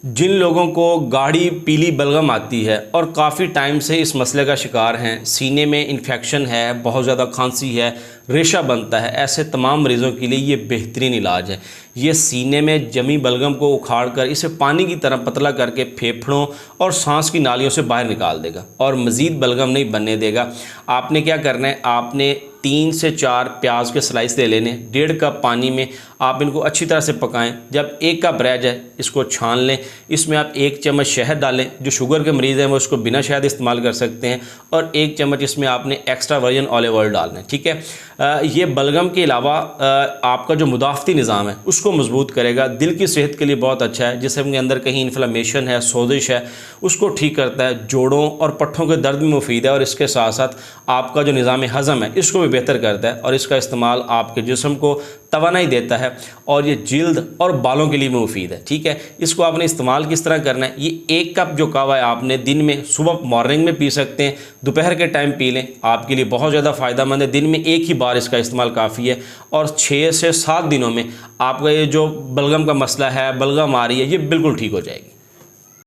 जिन लोगों को गाढ़ी पीली बलगम आती है और काफ़ी टाइम से इस मसले का शिकार हैं, सीने में इन्फेक्शन है, बहुत ज़्यादा खांसी है, रेशा बनता है, ऐसे तमाम मरीज़ों के लिए ये बेहतरीन इलाज है। ये सीने में जमी बलगम को उखाड़ कर इसे पानी की तरह पतला करके फेफड़ों और सांस की नालियों से बाहर निकाल देगा और मज़ीद बलगम नहीं बनने देगा। आपने क्या करना है, आपने 3 से 4 प्याज के स्लाइस ले लेने, 1.5 कप पानी में आप इनको अच्छी तरह से पकाएं। जब 1 कप रह जाए इसको छान लें, इसमें आप 1 चम्मच शहद डालें। जो शुगर के मरीज़ हैं वो इसको बिना शहद इस्तेमाल कर सकते हैं, और 1 चम्मच इसमें आपने एक्स्ट्रा वर्जिन ऑलिव ऑयल डालना है। ठीक है, ये बलगम के अलावा आपका जो मुदाफ़ती निज़ाम है उसको मजबूत करेगा, दिल की सेहत के लिए बहुत अच्छा है। जिसम के अंदर कहीं इन्फ्लेमेशन है, सोजिश है, उसको ठीक करता है। जोड़ों और पट्ठों के दर्द में मुफीद है, और इसके साथ साथ आपका जो निज़ाम हज़म है इसको भी बेहतर करता है, और इसका इस्तेमाल आपके जिस्म को तवानाई देता है, और ये जिल्द और बालों के लिए भी मुफीद है। ठीक है, इसको आपने इस्तेमाल किस तरह करना है, ये 1 कप जो कावा है आपने दिन में सुबह मॉर्निंग में पी सकते हैं, दोपहर के टाइम पी लें, आपके लिए बहुत ज़्यादा फ़ायदेमंद है। दिन में 1 ही बार इसका इस्तेमाल काफ़ी है, और 6 से 7 दिनों में आपका ये जो बलगम का मसला है, बलगम आ रही है, ये बिल्कुल ठीक हो जाएगी।